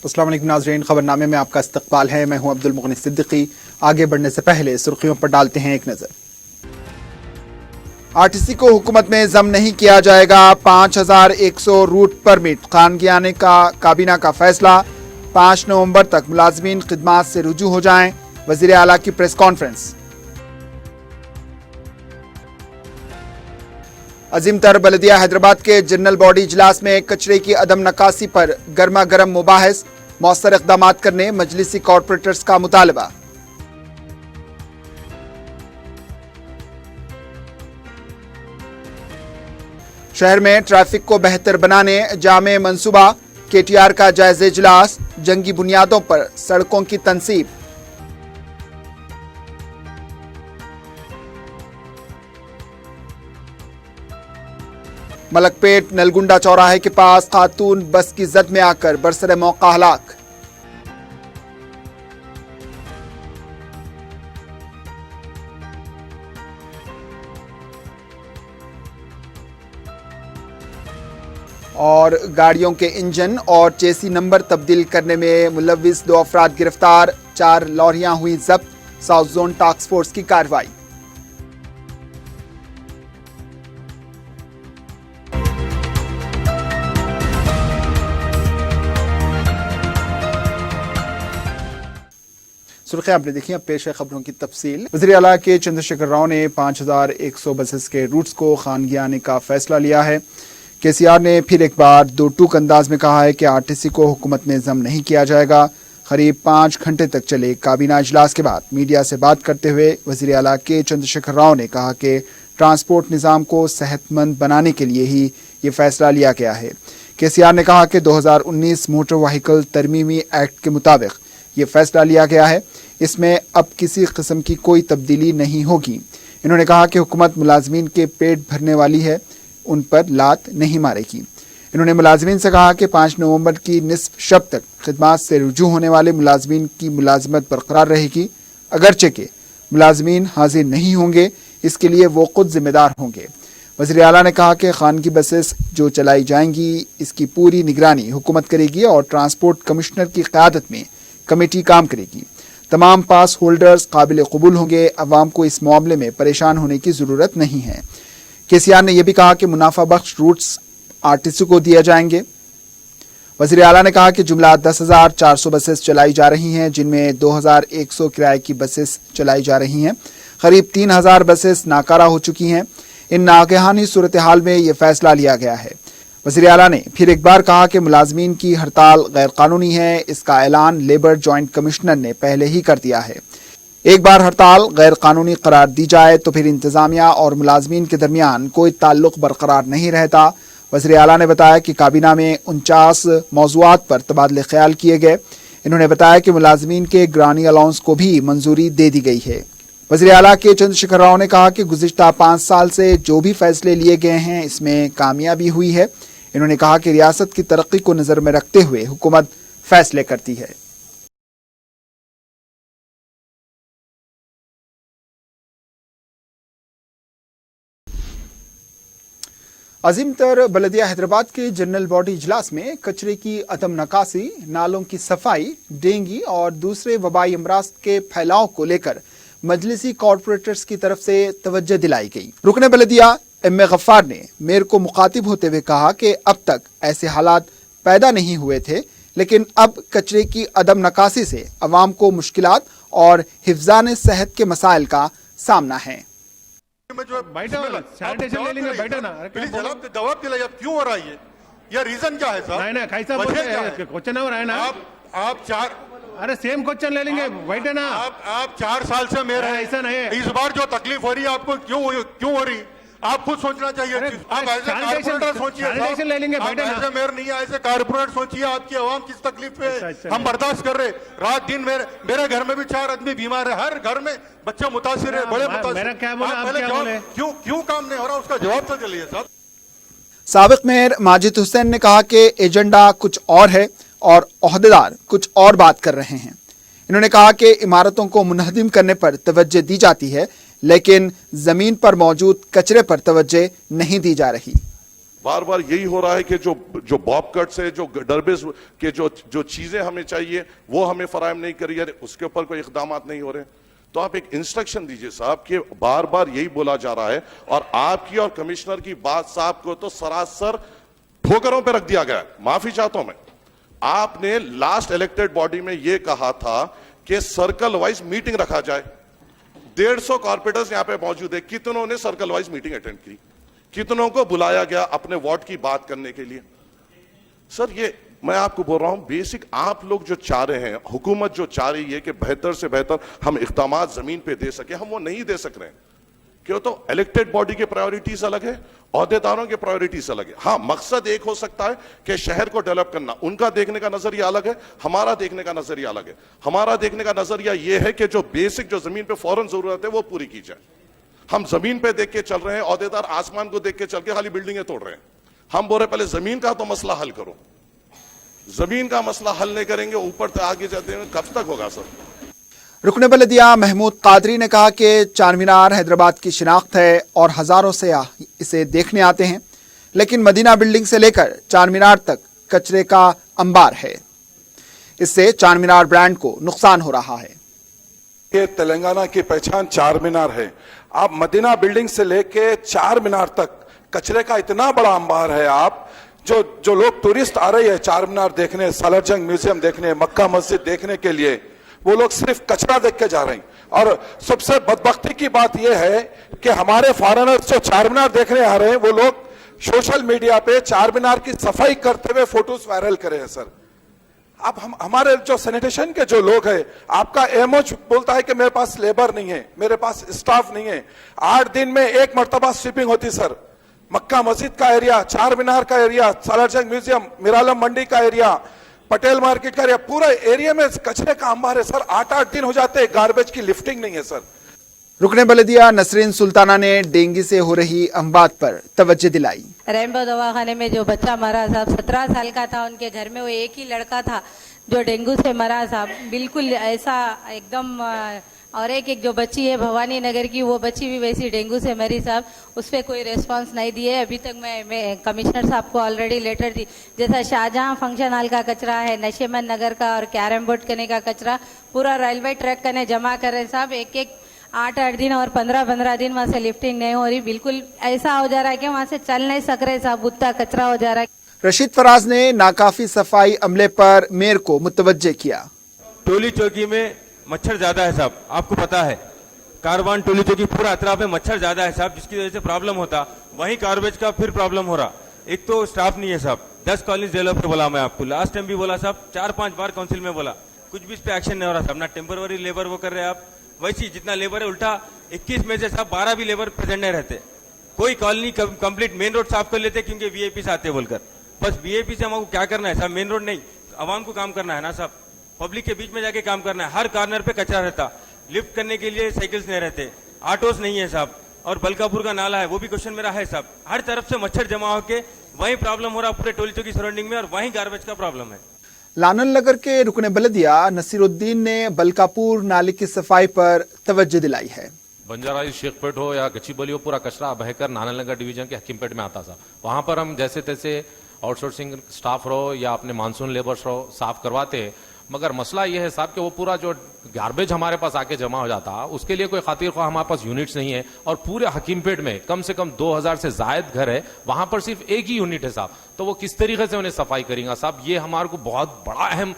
السلام علیکم ناظرین، خبرنامے میں آپ کا استقبال ہے۔ میں ہوں عبد المغنی صدیقی۔ آگے بڑھنے سے پہلے سرخیوں پر ڈالتے ہیں ایک نظر۔ RTC کو حکومت میں ضم نہیں کیا جائے گا، 5100 روٹ پرمٹ خانگیانے کا کابینہ کا فیصلہ، 5 نومبر تک ملازمین خدمات سے رجوع ہو جائیں، وزیر اعلیٰ کی پریس کانفرنس۔ عظیم تر بلدیہ حیدرآباد کے جنرل باڈی اجلاس میں کچرے کی عدم نکاسی پر گرما گرم مباحث، مؤثر اقدامات کرنے مجلسی کارپوریٹرز کا مطالبہ۔ شہر میں ٹریفک کو بہتر بنانے جامع منصوبہ، KTR کا جائزہ اجلاس، جنگی بنیادوں پر سڑکوں کی تنصیب۔ ملک پیٹ نلگنڈا چوراہے کے پاس خاتون بس کی زد میں آ کر برسر موقع ہلاک۔ اور گاڑیوں کے انجن اور چیسی نمبر تبدیل کرنے میں ملوث 2 افراد گرفتار، 4 لوریاں ہوئی ضبط، ساؤتھ زون ٹاسک فورس کی کارروائی۔ سرخیاں آپ نے دیکھی، اب پیش ہے خبروں کی تفصیل۔ وزیر اعلیٰ کے چندر شیکھر راؤ نے 5100 بسز کے روٹس کو خانگیانے کا فیصلہ لیا ہے۔ KCR نے پھر ایک بار دو ٹوک انداز میں کہا ہے کہ RTC کو حکومت میں ضم نہیں کیا جائے گا۔ قریب 5 گھنٹے تک چلے کابینہ اجلاس کے بعد میڈیا سے بات کرتے ہوئے وزیر اعلیٰ کے چندر شیکھر راؤ نے کہا کہ ٹرانسپورٹ نظام کو صحت مند بنانے کے لیے ہی یہ فیصلہ لیا گیا ہے۔ KCR نے کہا کہ 2019 موٹر وہیکل ترمیمی ایکٹ کے مطابق یہ فیصلہ لیا گیا ہے، اس میں اب کسی قسم کی کوئی تبدیلی نہیں ہوگی۔ انہوں نے کہا کہ حکومت ملازمین کے پیٹ بھرنے والی ہے، ان پر لات نہیں مارے گی۔ انہوں نے ملازمین سے کہا کہ 5 نومبر کی نصف شب تک خدمات سے رجوع ہونے والے ملازمین کی ملازمت برقرار رہے گی، اگرچہ کہ ملازمین حاضر نہیں ہوں گے، اس کے لیے وہ خود ذمہ دار ہوں گے۔ وزیر اعلیٰ نے کہا کہ خانگی بسیں جو چلائی جائیں گی اس کی پوری نگرانی حکومت کرے گی اور ٹرانسپورٹ کمشنر کی قیادت میں کمیٹی کام کرے گی۔ تمام پاس ہولڈرز قابل قبول ہوں گے، عوام کو اس معاملے میں پریشان ہونے کی ضرورت نہیں ہے۔ KCR نے یہ بھی کہا کہ منافع بخش روٹس RTC کو دیا جائیں گے۔ وزیر اعلیٰ نے کہا کہ جملہ 10,400 بسیں چلائی جا رہی ہیں، جن میں 2,100 کرائے کی بسیں چلائی جا رہی ہیں۔ قریب 3,000 بسیں ناکارہ ہو چکی ہیں۔ ان ناگہانی صورتحال میں یہ فیصلہ لیا گیا ہے۔ وزیر اعلیٰ نے پھر ایک بار کہا کہ ملازمین کی ہڑتال غیر قانونی ہے، اس کا اعلان لیبر جوائنٹ کمشنر نے پہلے ہی کر دیا ہے۔ ایک بار ہڑتال غیر قانونی قرار دی جائے تو پھر انتظامیہ اور ملازمین کے درمیان کوئی تعلق برقرار نہیں رہتا۔ وزیر اعلیٰ نے بتایا کہ کابینہ میں 49 موضوعات پر تبادلے خیال کیے گئے۔ انہوں نے بتایا کہ ملازمین کے گرانی الاؤنس کو بھی منظوری دے دی گئی ہے۔ وزیر اعلیٰ کے چندر شیکھر راؤ نے کہا کہ گزشتہ 5 سال سے جو بھی فیصلے لیے گئے ہیں اس میں کامیابی ہوئی ہے۔ انہوں نے کہا کہ ریاست کی ترقی کو نظر میں رکھتے ہوئے حکومت فیصلے کرتی ہے۔ عظیم تر بلدیہ حیدرآباد کے جنرل باڈی اجلاس میں کچرے کی عدم نکاسی، نالوں کی صفائی، ڈینگی اور دوسرے وبائی امراض کے پھیلاؤ کو لے کر مجلسی کارپوریٹرز کی طرف سے توجہ دلائی گئی۔ رکن بلدیہ ایم اے غفار نے میئر کو مخاطب ہوتے ہوئے کہا کہ اب تک ایسے حالات پیدا نہیں ہوئے تھے، لیکن اب کچرے کی عدم نکاسی سے عوام کو مشکلات اور حفظان صحت کے مسائل کا سامنا ہے۔ جواب دلائیے، کیوں ہو رہا ہے یہ ریزن کیا ہے صاحب؟ ارے سیم کوشچن لے لیں گے، بیٹھے نا۔ آپ 4 سال سے میئر ہیں، ایسا نہیں ہے۔ اس بار جو تکلیف ہو رہی ہے آپ کو کیوں ہو رہی؟ آپ خود سوچنا چاہیے۔ آپ ایسے کارپوریٹر سوچیے، آپ ایسے میئر نہیں ہے، ایسے کارپوریٹر سوچیے آپ کی عوام کس تکلیف پہ ہم برداشت کر رہے۔ رات دن میرے گھر میں بھی 4 آدمی بیمار ہے، ہر گھر میں بچے متاثر ہے، بڑے متاثر۔ کیوں کام نہیں ہو رہا، اس کا جواب تو چلیے صاحب۔ سابق میئر ماجد حسین نے کہا کہ ایجنڈا کچھ اور ہے اور عہدیدار کچھ اور بات کر رہے ہیں۔ انہوں نے کہا کہ عمارتوں کو منہدم کرنے پر توجہ دی جاتی ہے، لیکن زمین پر موجود کچرے پر توجہ نہیں دی جا رہی۔ بار بار یہی ہو رہا ہے کہ جو باب کٹس ہے, جو ڈربیز کے جو چیزیں ہمیں چاہیے وہ ہمیں فراہم نہیں کری, اس کے اوپر کوئی اقدامات نہیں ہو رہے. تو آپ ایک انسٹرکشن دیجئے صاحب کہ بار بار یہی بولا جا رہا ہے, اور آپ کی اور کمشنر کی بات صاحب کو تو سراسر ٹھوکروں پہ رکھ دیا گیا. معافی چاہتا ہوں میں. آپ نے لاسٹ الیکٹڈ باڈی میں یہ کہا تھا کہ سرکل وائز میٹنگ رکھا جائے. 150 کارپوریٹرز یہاں پہ موجود ہے, کتنوں نے سرکل وائز میٹنگ اٹینڈ کی, کتنوں کو بلایا گیا اپنے وارڈ کی بات کرنے کے لیے؟ سر یہ میں آپ کو بول رہا ہوں بیسک آپ لوگ جو چاہ رہے ہیں, حکومت جو چاہ رہی ہے کہ بہتر سے بہتر ہم اقدامات زمین پہ دے سکیں, ہم وہ نہیں دے سک رہے ہیں. کیوں؟ تو الیکٹڈ باڈی کے پرائیورٹیز الگ ہے, عہدیداروں کے پرائیورٹیز الگ ہے. ہاں مقصد ایک ہو سکتا ہے کہ شہر کو ڈیولپ کرنا, ان کا دیکھنے کا نظریہ الگ ہے, ہمارا دیکھنے کا نظریہ الگ ہے. ہمارا دیکھنے کا نظریہ یہ ہے کہ جو بیسک جو زمین پہ فوراً ضرورت ہے وہ پوری کی جائے. ہم زمین پہ دیکھ کے چل رہے ہیں, عہدیدار آسمان کو دیکھ کے چل کے خالی بلڈنگیں توڑ رہے ہیں. ہم بول رہے پہلے زمین کا تو مسئلہ حل کرو. زمین کا مسئلہ حل نہیں کریں گے اوپر تک آگے جاتے ہیں, کب تک ہوگا سر؟ رکن بلدیہ محمود قادری نے کہا کہ چار مینار حیدرآباد کی شناخت ہے اور ہزاروں سیاح اسے دیکھنے آتے ہیں, لیکن مدینہ بلڈنگ سے لے کر چار مینار تک کچرے کا انبار ہے. اس سے چار مینار برانڈ کو نقصان ہو رہا ہے. کہ تلنگانہ کی پہچان چار مینار ہے. آپ مدینہ بلڈنگ سے لے کے چار مینار تک کچرے کا اتنا بڑا انبار ہے. آپ جو لوگ ٹورسٹ آ رہے ہیں چار مینار دیکھنے, سالار جنگ میوزیم دیکھنے, مکہ مسجد دیکھنے کے لیے, وہ لوگ صرف کچرا دیکھ کے جا رہے ہیں. اور سب سے بدبختی کی بات یہ ہے کہ ہمارے فارنرز جو چار مینار دیکھنے آ رہے ہیں وہ لوگ سوشل میڈیا پہ چار مینار کی صفائی کرتے ہوئے فوٹوز وائرل کرے ہیں. سر اب ہمارے جو سینیٹیشن کے جو لوگ ہیں, آپ کا ایم او بولتا ہے کہ میرے پاس لیبر نہیں ہے, میرے پاس اسٹاف نہیں ہے. 8 دن میں 1 مرتبہ سویپنگ ہوتی. سر مکہ مسجد کا ایریا, چار مینار کا ایریا, سالار جنگ میوزیم, میرالم منڈی کا ایریا, پٹیل مارکیٹ کا ایریا, پورا ایریا میں کچرے کا انبار ہے. سر 8 دن ہو جاتے ہیں, گاربیج کی لفٹنگ نہیں ہے. سر رکن بلدیہ نسرین سلطانہ نے ڈینگی سے ہو رہی اموات پر توجہ دلائی. رینبو دواخانے میں جو بچہ مرا صاحب 17 سال کا تھا, ان کے گھر میں وہ ایک ہی لڑکا تھا جو ڈینگو سے مرا صاحب. بالکل ایسا ایک دم. اور ایک جو بچی ہے بھوانی نگر کی, وہ بچی بھی ویسی ڈینگو سے مری صاحب. اس پہ کوئی ریسپانس نہیں دیے ابھی تک. میں کمشنر صاحب کو آلریڈی لیٹر دی. جیسا شاہجہاں فنکشن ہال کا کچرا ہے, نشیمن نگر کا اور کیرم بورڈ کرنے کا کچرا پورا ریلوے ٹریک کرنے جمع کر رہے صاحب. ایک 8 دن اور 15 دن وہاں سے لفٹنگ نہیں ہو رہی. بالکل ایسا ہو جا رہا ہے کہ وہاں سے چل نہیں سک رہے صاحب, اتنا کچرا ہو جا رہا ہے. رشید فراز نے ناکافی صفائی عملے پر میئر کو متوجہ کیا. ٹولی چوکی میں مچھر زیادہ ہے صاحب, آپ کو پتا ہے. کاروان ٹولی چوکی پورا اطراف میں مچھر زیادہ ہے صاحب, جس کی وجہ سے پرابلم ہوتا. وہیں کاربیج کا پھر پرابلم ہو رہا. ایک تو سٹاف نہیں ہے صاحب. 10 کالونیز ڈیولپر بولا میں آپ کو, لاسٹ ٹائم بھی بولا صاحب, 4-5 بار کاؤنسل میں بولا, کچھ بھی اس پہ ایکشن نہیں ہو رہا صاحب. نہ ٹیمپروری لیبر وہ کر رہے آپ, ویسی جتنا لیبر ہے الٹا 21 میں سے صاحب 12 بھی لیبر پریزنٹ نہیں رہتے. کوئی کالونی کمپلیٹ مین روڈ صاف کر لیتے کیونکہ وی آئی پیز آتے بول کر. بس وی آئی پی سے ہم کو کیا کرنا ہے صاحب, مین روڈ نہیں, عوام کو کام کرنا ہے نا صاحب. پبلک کے بیچ میں جا کے کام کرنا ہے. ہر کارنر پہ کچرا رہتا, لفٹ کرنے کے لیے سائیکلز نہیں رہتے, آٹوز نہیں ہے صاحب. اور بلکاپور کا نالا ہے وہ بھی کوشچن میرا ہے صاحب. ہر طرف سے مچھر جمع ہو کے وہیں پرابلم ہو رہا پورے ٹولی چوکی سراؤنڈنگ میں, اور وہیں گاربیج کا پرابلم ہے. لانل نگر کے رکن بلدیہ نصیر الدین نے بلکاپور نالے کی صفائی پر توجہ دلائی ہے. بنجارا شیخ پیٹ ہو یا گچی بلی ہو, پورا کچرا بہ کر نانل نگر ڈویژن کے حکیم پیٹ میں آتا تھا. وہاں پر ہم جیسے تیسے آؤٹ سورسنگ سٹاف رہو یا اپنے مانسون لیبرس رہو صاف کرواتے ہیں. مگر مسئلہ یہ ہے صاحب کہ وہ پورا جو گاربیج ہمارے پاس آ کے جمع ہو جاتا, اس کے لیے کوئی خاطر خواہ ہمارے پاس یونٹس نہیں ہے. اور پورے حکیم پیٹ میں کم سے کم 2000 سے زائد گھر ہے, وہاں پر صرف ایک ہی یونٹ ہے صاحب. تو وہ کس طریقے سے انہیں صفائی کریں گا صاحب, یہ ہمارے کو بہت بڑا اہم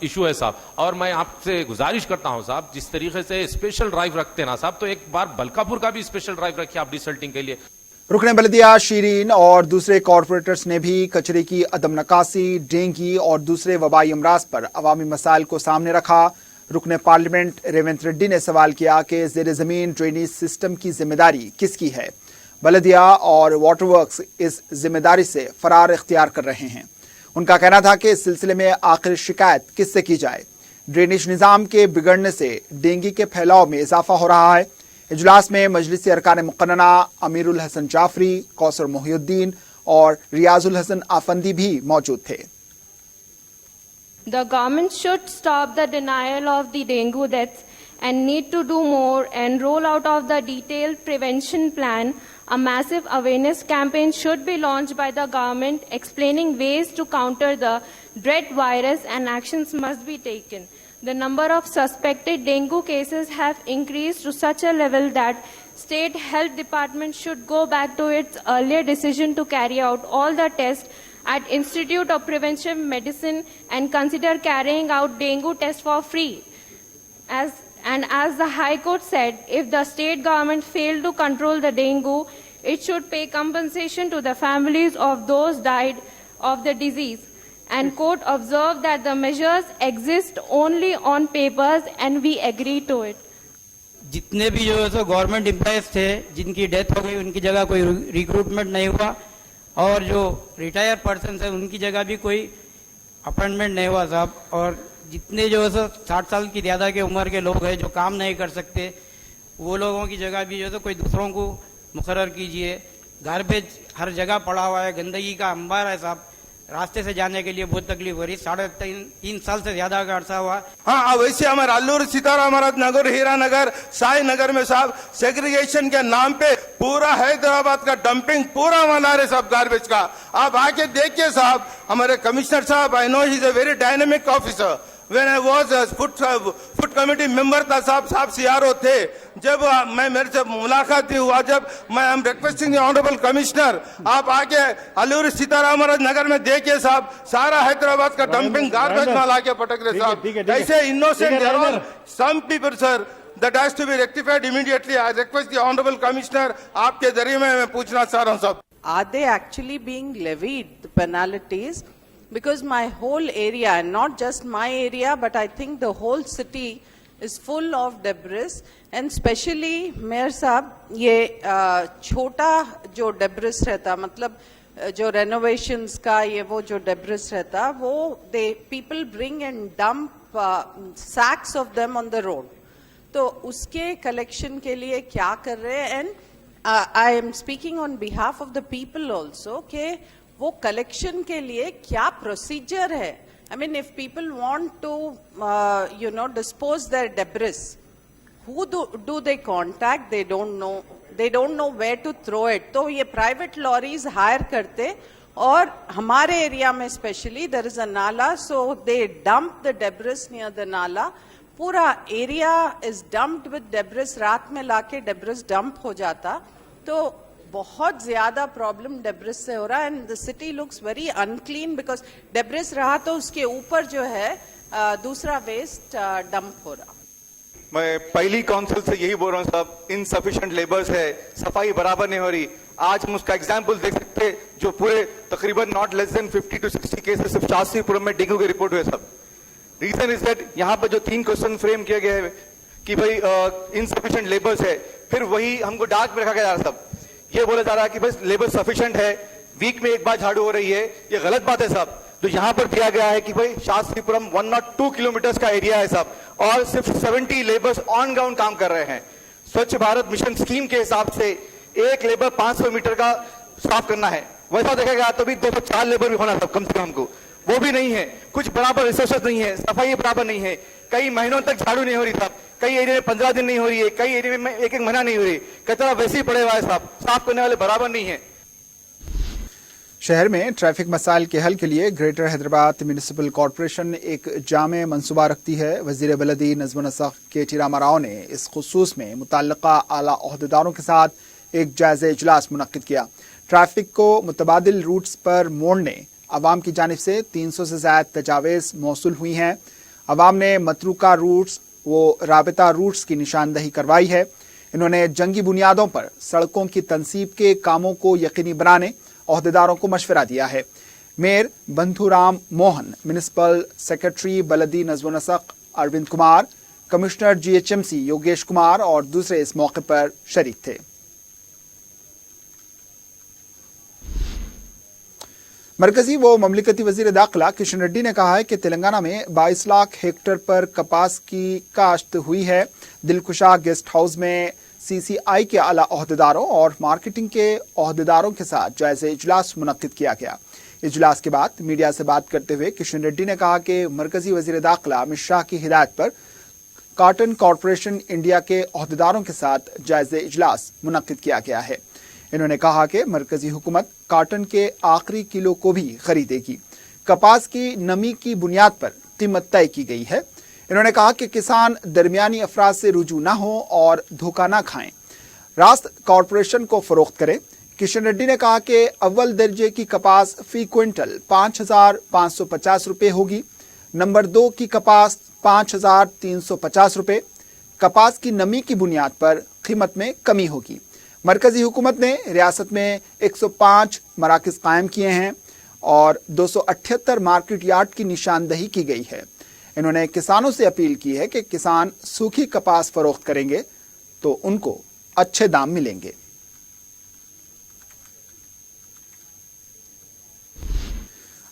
ایشو ہے صاحب. اور میں آپ سے گزارش کرتا ہوں صاحب, جس طریقے سے اسپیشل ڈرائیو رکھتے ہیں نا صاحب, تو ایک بار بلکاپور کا بھی اسپیشل ڈرائیو رکھیے آپ ڈیسلٹنگ کے لیے. رکن بلدیہ شیرین اور دوسرے کارپوریٹرز نے بھی کچرے کی عدم نکاسی, ڈینگی اور دوسرے وبائی امراض پر عوامی مسائل کو سامنے رکھا. رکن پارلیمنٹ ریونت ریڈی نے سوال کیا کہ زیر زمین ڈرینیج سسٹم کی ذمہ داری کس کی ہے. بلدیہ اور واٹر ورکس اس ذمہ داری سے فرار اختیار کر رہے ہیں. ان کا کہنا تھا کہ اس سلسلے میں آخر شکایت کس سے کی جائے. ڈرینیج نظام کے بگڑنے سے ڈینگی کے پھیلاؤ میں اضافہ ہو رہا ہے. اجلاس میں مجلسی ارکان مقننہ امیر الحسن جعفری, کوثر محی الدین اور ریاض الحسن آفندی بھی موجود تھے. The government should stop the denial of the dengue deaths and need to do more and roll out of the detailed prevention plan A massive awareness campaign should be launched by the government explaining ways to counter the dread virus and actions must be taken. The number of suspected dengue cases have increased to such a level that State Health Department should go back to its earlier decision to carry out all the tests at Institute of Prevention Medicine and consider carrying out dengue tests for free. As the High Court said, if the state government failed to control the dengue, it should pay compensation to the families of those died of the disease. And court observed that the measures exist only on papers and we agree to it. जितने भी जो है so government employees थे जिनकी death हो गई उनकी जगह कोई रिक्रूटमेंट नहीं हुआ और जो रिटायर पर्सन है उनकी जगह भी कोई अपॉइंटमेंट नहीं हुआ साहब। और जितने जो है सो 60 साल की ज़्यादा के उम्र के लोग हैं जो काम नहीं कर सकते वो लोगों की जगह भी जो है सो कोई दूसरों को मुकर्रर कीजिए। गार्बेज हर जगह पड़ा हुआ है, गंदगी का अंबार है साहब। रास्ते से जाने के लिए बहुत तकलीफ हो रही, 3.5 साल से ज्यादा का अरसा हुआ। हाँ, वैसे हमारे अल्लूर सीतारामराज नगर, हीरा नगर, साई नगर में साहब सेग्रीगेशन के नाम पे पूरा हैदराबाद का डंपिंग पूरा बना रहे साहब गार्बेज का। आप आके देखिए साहब, हमारे कमिश्नर साहब, I know he is a very dynamic officer. When I was a food committee member था साहब CRO थे, जब मैं मेरे से मुलाकात हुआ, जब मैं am requesting the honorable commissioner, आप आके अल्लूरी सीतारामराज नगर में देखिए साहब, सारा हैदराबाद का डंपिंग गार्बेज में लाके पटक रहे साहब। ऐसे innocent there are some people sir that has to be rectified immediately. I request the honorable commissioner, आपके जरिए मैं पूछना चाह रहा हूँ साहब। Are they actually being levied, the penalties? Because my whole area, and not just my area, but I think the whole city is full of debris, and especially Mayor Sahab, ये छोटा जो debris रहता, मतलब जो renovations का ये वो जो debris रहता, वो people bring and dump sacks of them on the road. तो उसके collection के लिए क्या कर रहे हैं? And I am speaking on behalf of the people also कि वो कलेक्शन के लिए क्या प्रोसीजर है? I mean, if people want to, dispose their debris, who do they contact? They don't know. They don't know where to throw it. तो ये private lorries hire करते और हमारे area में especially there is a nala, so they dump the debris near the nala. पूरा area is dumped with debris. रात में लाके debris dump हो जाता. तो बहुत ज्यादा प्रॉब्लम डेब्रिस से हो रहा है and the city looks very unclean because debris रहा तो उसके ऊपर जो है दूसरा वेस्ट डंप हो रहा। मैं पहली काउंसिल से यही बोल रहा हूँ साहब, इनसफिशिएंट लेबर्स है, सफाई बराबर नहीं हो रही। आज हम उसका एग्जाम्पल देख सकते हैं, जो पूरे तकरीबन not less than 50 to 60 cases सिर्फ शास्त्रीपुरम में डेंगू के रिपोर्ट हुए साहब। रीजन इज दैट यहाँ पर जो 3 क्वेश्चन फ्रेम किया गया है कि भाई इनसफिशिएंट लेबर्स है, फिर वही हमको डार्क में रखा गया साहब। ये बोला जा रहा है कि बस लेबर सफिशिएंट है, वीक में एक बार झाड़ू हो रही है, ये गलत बात है साहब। तो यहाँ पर दिया गया है कि भाई शास्त्रीपुरम 102 किलोमीटर का एरिया है साहब और सिर्फ 70 लेबर्स ऑन ग्राउंड काम कर रहे हैं। स्वच्छ भारत मिशन स्कीम के हिसाब से एक लेबर 500 मीटर का साफ करना है, वैसा देखा गया तो भी 204 लेबर भी होना साहब कम से कम को, वो भी नहीं है। कुछ बराबर रिसोर्सेस नहीं है, सफाई बराबर नहीं है, कई महीनों तक झाड़ू नहीं हो रही साहब, कई एरिया में 15 दिन नहीं हो रही है, कई एरिया में एक महीना नहीं हो रही, कचरा वैसे ही पड़े हुआ है साहब, साफ करने वाले बराबर नहीं है। शहर में ट्रैफिक मसाइल के हल के लिए ग्रेटर हैदराबाद म्युनिसिपल कॉरपोरेशन एक जामे मंसूबा रखती है। वजीर बलदी नज़्म नसख KT रामाराव ने इस खुसूस में मुतल्लिका आला ओहदेदारों के साथ एक जायजा इजलास मुनक्किद किया। ट्रैफिक को मुतबादिल रूट्स पर मोड़ने अवाम की जानिब से 300 से ज़्यादा तजावीज़ मौसूल हुई हैं। अवाम ने मतरूका रूट्स वो राबता रूट्स की निशानदही करवाई है। इन्होंने जंगी बुनियादों पर सड़कों की तनसीब के कामों को यकीनी बनाने ओहदेदारों को मशवरा दिया है। मेयर बंधुराम मोहन, म्युनिसिपल सेक्रेटरी बलदी नज़्म नसख अरविंद कुमार, कमिश्नर GHMC योगेश कुमार और दूसरे इस मौके पर शरीक थे। मरकजी व ममलिकती वजीर दाखिला किशन रेड्डी ने कहा है कि तेलंगाना में 22 लाख हेक्टेयर पर कपास की काश्त हुई है। दिलकुशा गेस्ट हाउस में CCI के आला ओहदेदारों और मार्केटिंग के ओहदेदारों के साथ जायजे इजलास मुनक्किद किया गया। इजलास के बाद मीडिया से बात करते हुए किशन रेड्डी ने कहा कि मरकजी वजीर दाखिला अमित शाह की हिदायत पर कॉटन कॉरपोरेशन इंडिया के ओहदेदारों के साथ जायजे इजलास मुनक्किद किया गया है। इन्होंने कहा कि मरकजी हुकूमत कॉटन के आखिरी किलो को भी खरीदेगी। कपास की नमी की बुनियाद पर कीमत तय की गई है। इन्होंने कहा कि किसान दरमियानी अफराद से रुजू ना हो और धोखा ना खाएं, रास्त कॉरपोरेशन को फरोख्त करें। किशन रेड्डी ने कहा कि अव्वल दर्जे की कपास फी क्विंटल 5,550 रुपये होगी, नंबर 2 की कपास 5,350 रुपये। कपास की नमी की बुनियाद पर कीमत में कमी होगी। मरकजी हुकूमत ने रियासत में 105 मराकज कायम किए हैं और 278 मार्केट यार्ड की निशानदही की गई है। इन्होंने किसानों से अपील की है कि किसान सूखी कपास फरोख्त करेंगे तो उनको अच्छे दाम मिलेंगे।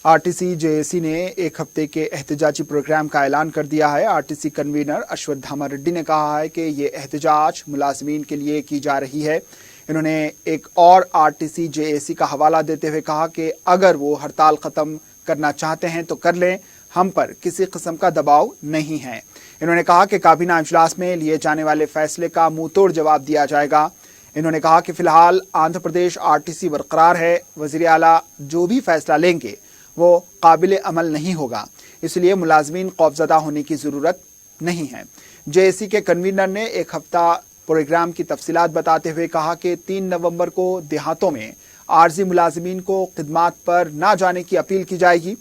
आरटीसी जेएसी ने एक हफ्ते के एहतजाजी प्रोग्राम का ऐलान कर दिया है। आरटीसी कन्वीनर अश्वत्थामा रेड्डी ने कहा है कि ये एहतजाज मुलाजमीन के लिए की जा रही है। इन्होंने एक और आरटीसी जेएसी का हवाला देते हुए कहा कि अगर वो हड़ताल खत्म करना चाहते हैं तो कर लें, हम पर किसी किस्म का दबाव नहीं है। इन्होंने कहा कि काबीना इजलास में लिए जाने वाले फैसले का मुंह तोड़ जवाब दिया जाएगा। इन्होंने कहा कि फिलहाल आंध्र प्रदेश आरटीसी बरकरार है, वजीर आला जो भी फैसला लेंगे वो काबिल अमल नहीं होगा, इसलिए मुलाजमीन खौफजदा होने की जरूरत नहीं है। जेएसी के कन्वीनर ने एक हफ्ता प्रोग्राम की तफसीलात बताते हुए कहा कि 3 नवंबर को देहातों में आर्जी मुलाजमीन को खिदमात पर ना जाने की अपील की जाएगी।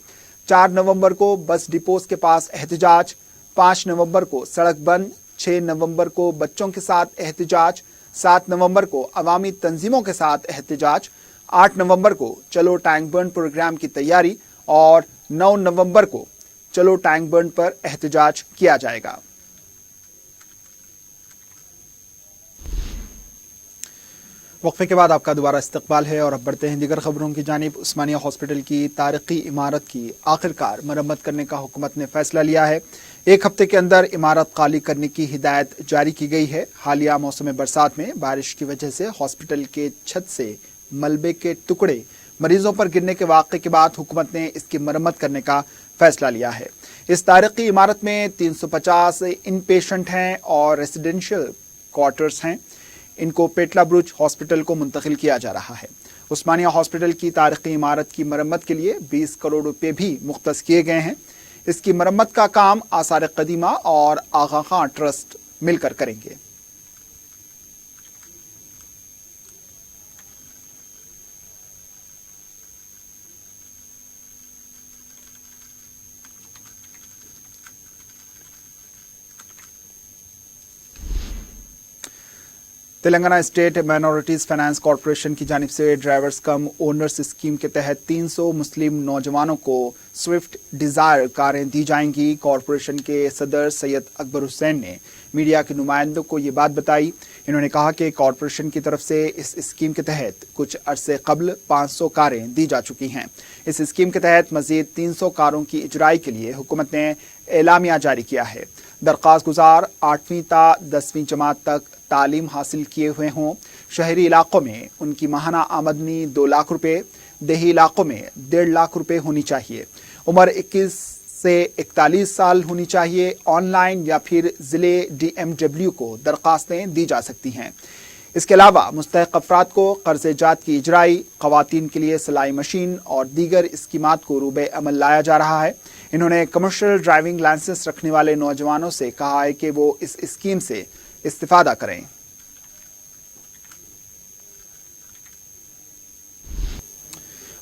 4 नवंबर को बस डिपोज के पास एहतजाज, 5 नवंबर को सड़क बंद, 6 नवंबर को बच्चों के साथ एहतजाज, 7 नवंबर को अवामी तंजीमों के साथ एहतजाज, 8 नवंबर को चलो टैंक बर्न प्रोग्राम की तैयारी और 9 नवंबर को चलो टैंक बर्न पर एहतजाज किया जाएगा। वक्फे के बाद आपका दोबारा इस्तकबाल है और अब बढ़ते हैं दीगर खबरों की जानिब। उस्मानिया हॉस्पिटल की तारीखी इमारत की आखिरकार मरम्मत करने का हुकूमत ने फैसला लिया है। एक हफ्ते के अंदर इमारत खाली करने की हिदायत जारी की गई है। हालिया मौसम बरसात में बारिश की वजह से हॉस्पिटल के छत से मलबे के टुकड़े मरीजों पर गिरने के वाक़े के बाद हुकूमत ने इसकी मरम्मत करने का फैसला लिया है। इस तारीखी इमारत में 350 इन पेशेंट हैं और रेसिडेंशियल क्वार्टर्स हैं। इनको पेटला बुर्ज हॉस्पिटल को मुंतकिल किया जा रहा है। उस्मानिया हॉस्पिटल की तारीखी इमारत की मरम्मत के लिए 20 करोड़ रुपए भी मुख्तस किए गए हैं। इसकी मरम्मत का काम आसार कदीमा और आगा खां ट्रस्ट मिलकर करेंगे। Telangana state minorities finance corporation की जानिब से ड्राइवर्स कम ओनर्स स्कीम के तहत 300 मुस्लिम नौजवानों को स्विफ्ट डिजायर कारें दी जाएंगी। कॉरपोरेशन के सदर सैयद अकबर हुसैन ने मीडिया के नुमाइंदों को ये बात बताई। इन्होंने कहा कि कॉरपोरेशन की तरफ से इस स्कीम के तहत कुछ अरसे कबल 500 कारें दी जा चुकी हैं। इस स्कीम के तहत मजीद 300 कारों की इजराई के लिए हुकूमत ने एलामिया जारी किया है। दरख्वास्त गुजार 8वीं ता 10वीं जमात तक तालीम हासिल किए हुए हों। शहरी इलाकों में उनकी माहाना आमदनी 2 लाख रुपए, देही इलाकों में 1.5 लाख रुपए होनी चाहिए। उम्र 21 से 41 साल होनी चाहिए। ऑनलाइन या फिर जिले DMW को दरख्वास्तें दी जा सकती हैं। इसके अलावा मुस्तहिक अफराद को कर्ज जात की इजराई, खवातीन के लिए सिलाई मशीन और दीगर स्कीमात को रूबे अमल लाया जा रहा है। इन्होंने कमर्शियल ड्राइविंग लाइसेंस रखने वाले नौजवानों से कहा है कि वो इस स्कीम से इस्तिफादा करें।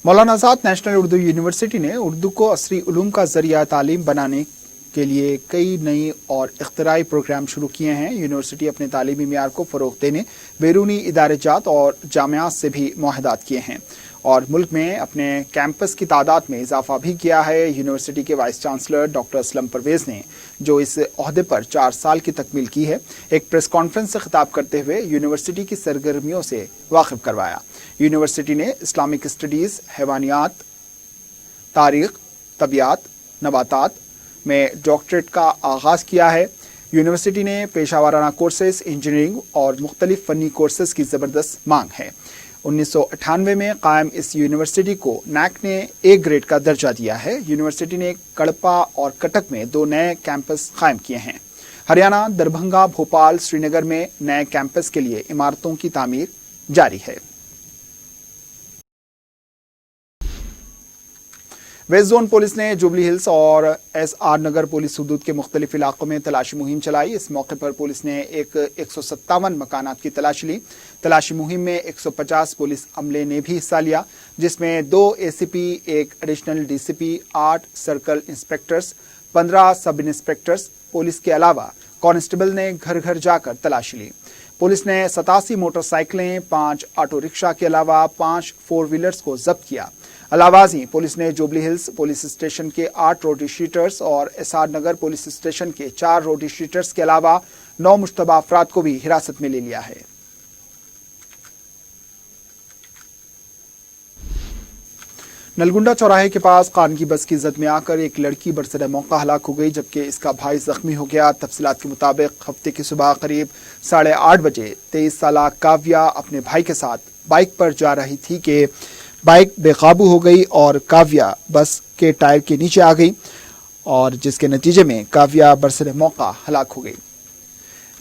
मौलाना आजाद नेशनल उर्दू यूनिवर्सिटी ने उर्दू को असरी उलूम का जरिया तालीम बनाने के लिए कई नई और इख्तराई प्रोग्राम शुरू किए हैं। यूनिवर्सिटी अपने तालीमी मियार को फरोग देने बैरूनी इदारे जात और जामियात से भी मुआहदात किए हैं और मुल्क में अपने कैंपस की तादाद में इजाफा भी किया है। यूनिवर्सिटी के vice chancellor doctor Aslam Pervez ने, जो इस ओहदे पर 4 साल की तकमील की है, एक प्रेस कॉन्फ्रेंस से खिताब करते हुए यूनिवर्सिटी की सरगर्मियों से वाकिफ करवाया। यूनिवर्सिटी ने इस्लामिक स्टडीज़, हैवानियात, तारीख, तबियात, नबातात में डॉक्टरेट का आगाज़ किया है। यूनिवर्सिटी ने पेशावराना कोर्सेज, इंजीनियरिंग और मुख्तलिफ फ़नी कोर्सेज की ज़बरदस्त मांग है। 1998 में कायम इस यूनिवर्सिटी को नैक ने A ग्रेड का दर्जा दिया है। यूनिवर्सिटी ने कड़पा और कटक में 2 नए कैंपस कायम किए हैं। हरियाणा, दरभंगा, भोपाल, श्रीनगर में नए कैंपस के लिए इमारतों की तामीर जारी है। वेस्ट जोन पुलिस ने जुबली हिल्स और SR नगर पुलिस हुदूद के मुख्तलिफ इलाकों में तलाशी मुहिम चलाई। इस मौके पर पुलिस ने 157 मकानात की तलाशी ली। तलाशी मुहिम में 150 पुलिस अमले ने भी हिस्सा लिया, जिसमें 2 ACP, 1 additional DCP, 8 circle inspectors, 15 सब इंस्पेक्टर्स पुलिस के अलावा कांस्टेबल ने घर घर जाकर तलाशी ली। पुलिस ने 87 मोटरसाइकिलें, 5 ऑटो रिक्शा के अलावा 5 4 व्हीलर्स को जब्त किया। अलावाजी पुलिस ने जुबली हिल्स पुलिस स्टेशन के 8 रोडी शीटर्स और SR नगर पुलिस स्टेशन के 4 रोडी शीटर्स के अलावा 9 मुश्तबा अफराद को भी हिरासत में ले लिया है। नलगुंडा चौराहे के पास खानगी बस की जद में आकर एक लड़की बरसरे मौका हलाक हो गई, जबकि इसका भाई जख्मी हो गया। तफसीलात के मुताबिक हफ्ते की सुबह करीब 8:30 बजे 23 साला काव्या अपने भाई के साथ बाइक पर जा रही थी कि बाइक बेकाबू हो गई और काव्या बस के टायर के नीचे आ गई, और जिसके नतीजे में काव्या बरसरे मौका हलाक हो गई।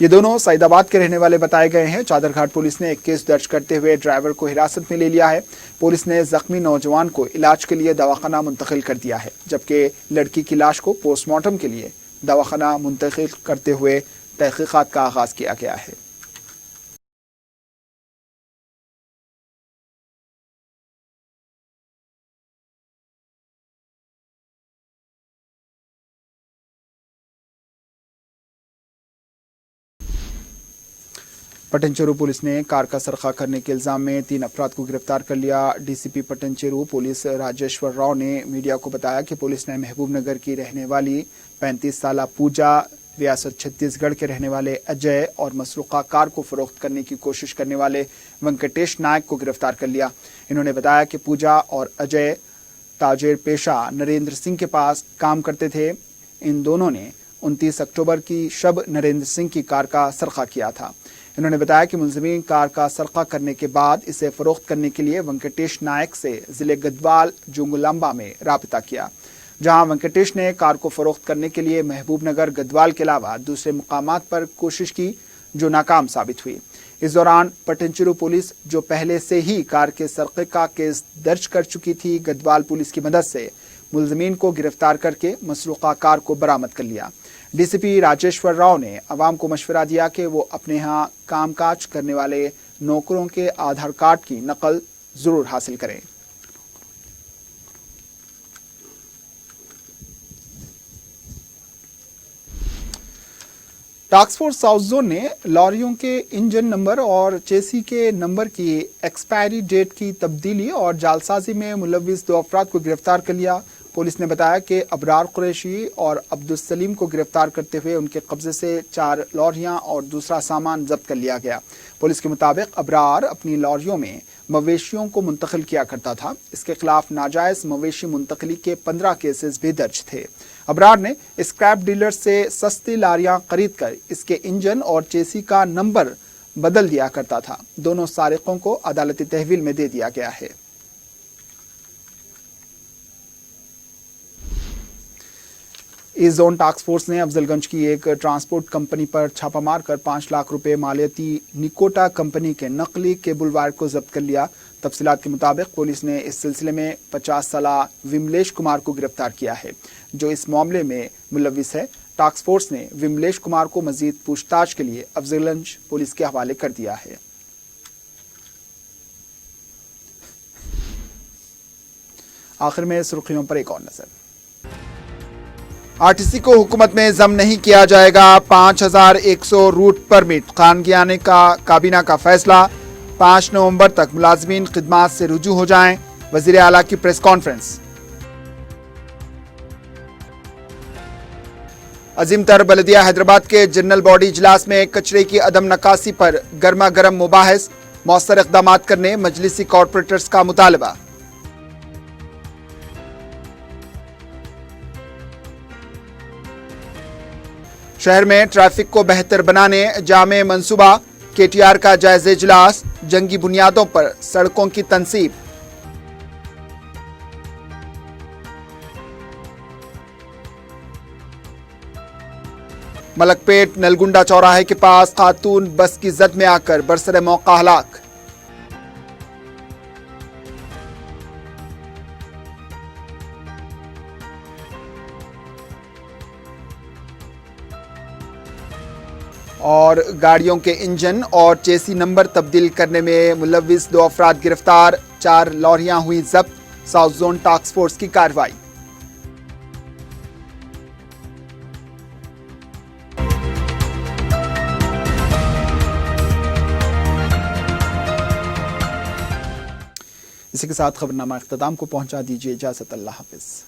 ये दोनों सईदाबाद के रहने वाले बताए गए हैं। चादरघाट पुलिस ने एक केस दर्ज करते हुए ड्राइवर को हिरासत में ले लिया है। पुलिस ने जख्मी नौजवान को इलाज के लिए दवाखाना मुंतकिल कर दिया है, जबकि लड़की की लाश को पोस्टमार्टम के लिए दवाखाना मुंतकिल करते हुए तहकीकात का आगाज किया गया है। पटनचेरू पुलिस ने कार का सरखा करने के इल्जाम में 3 अफराद को गिरफ्तार कर लिया। DCP पटनचेरू पुलिस राजेश्वर राव ने मीडिया को बताया कि पुलिस ने महबूब नगर की रहने वाली 35 साला पूजा, रियासत छत्तीसगढ़ के रहने वाले अजय और मसरूका कार को फरोख्त करने की कोशिश करने वाले वेंकटेश नायक को गिरफ्तार कर लिया। इन्होंने बताया कि पूजा और अजय ताजिर पेशा नरेंद्र सिंह के पास काम करते थे। इन दोनों ने 29 अक्टूबर की शब नरेंद्र सिंह की कार का सरखा किया था। इन्होंने बताया कि मुलजिमीन कार का सरखा करने के बाद इसे फरोख्त करने के लिए वेंकटेश नायक से जिले गढ़वाल जुंगुलांबा में राबता किया, जहां वेंकटेश ने कार को फरोख्त करने के लिए महबूब नगर गढ़वाल के अलावा दूसरे मुकामात पर कोशिश की, जो नाकाम साबित हुई। इस दौरान पटनचेरू पुलिस, जो पहले से ही कार के सरके का केस दर्ज कर चुकी थी, गढ़वाल पुलिस की मदद से मुलजिमीन को गिरफ्तार करके मसरूका कार को बरामद कर लिया। DCP राजेश्वर राव ने अवाम को मशवरा दिया कि वो अपने यहाँ कामकाज करने वाले नौकरों के आधार कार्ड की नकल जरूर हासिल करें। टास्क फोर्स साउथ जोन ने लॉरियों के इंजन नंबर और चेसी के नंबर की एक्सपायरी डेट की तब्दीली और जालसाजी में मुलविस 2 अफराद को गिरफ्तार कर लिया। पुलिस ने बताया कि अबरार कुरैशी और अब्दुल सलीम को गिरफ्तार करते हुए उनके कब्जे से 4 लॉरियां और दूसरा सामान जब्त कर लिया गया। पुलिस के मुताबिक अबरार अपनी लॉरियों में मवेशियों को मुंतकिल किया करता था। इसके खिलाफ नाजायज मवेशी मुंतकली के 15 केसेस भी दर्ज थे। अबरार ने स्क्रैप डीलर से सस्ती लारियां खरीद कर इसके इंजन और चेसी का नंबर बदल दिया करता था। दोनों सारिकों को अदालती तहवील में दे दिया गया है। ईस्ट जोन टास्क फोर्स ने अफजलगंज की एक ट्रांसपोर्ट कंपनी पर छापा मारकर 5 लाख रुपए मालियती निकोटा कंपनी के नकली केबल वायर को जब्त कर लिया। तफसीलात के मुताबिक पुलिस ने इस सिलसिले में 50 साला विमलेश कुमार को गिरफ्तार किया है, जो इस मामले में मुलविस है। टास्क फोर्स ने विमलेश कुमार को मजीद पूछताछ के लिए अफजलगंज पुलिस के हवाले कर दिया है। आखिर में सुर्खियों पर एक और नजर। RTC को हुकूमत में जम नहीं किया जाएगा। 5100 रूट परमिट खानगियाने का काबीना का फैसला। 5 नवंबर तक मुलाजमीन खिदमात से रुजू हो जाएं। वजीर आला की प्रेस कॉन्फ्रेंस। अजीम तर बल्दिया हैदराबाद के जनरल बॉडी इजलास में कचरे की अदम नकासी पर गर्मा गर्म मुबाहिस। मौसर इक़दाम करने मजलिसी कॉरपोरेटर्स का मुतालबा। शहर में ट्रैफिक को बेहतर बनाने जामे मंसूबा। KTR का जायजा इजलास। जंगी बुनियादों पर सड़कों की तनसीब। मलकपेट नलगुंडा चौराहे के पास खातून बस की जद में आकर बरसरे मौका हलाक। اور گاڑیوں کے انجن اور چیسی نمبر تبدیل کرنے میں ملوث 2 افراد گرفتار، 4 لوریاں ہوئی ضبط، ساؤتھ زون ٹاسک فورس کی کارروائی۔ اسی کے ساتھ خبرنامہ اختتام کو پہنچا، دیجیے اجازت، اللہ حافظ۔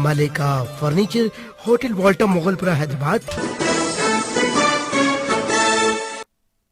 ملکہ فرنیچر، ہوٹل والٹا مغل پورہ حیدرآباد۔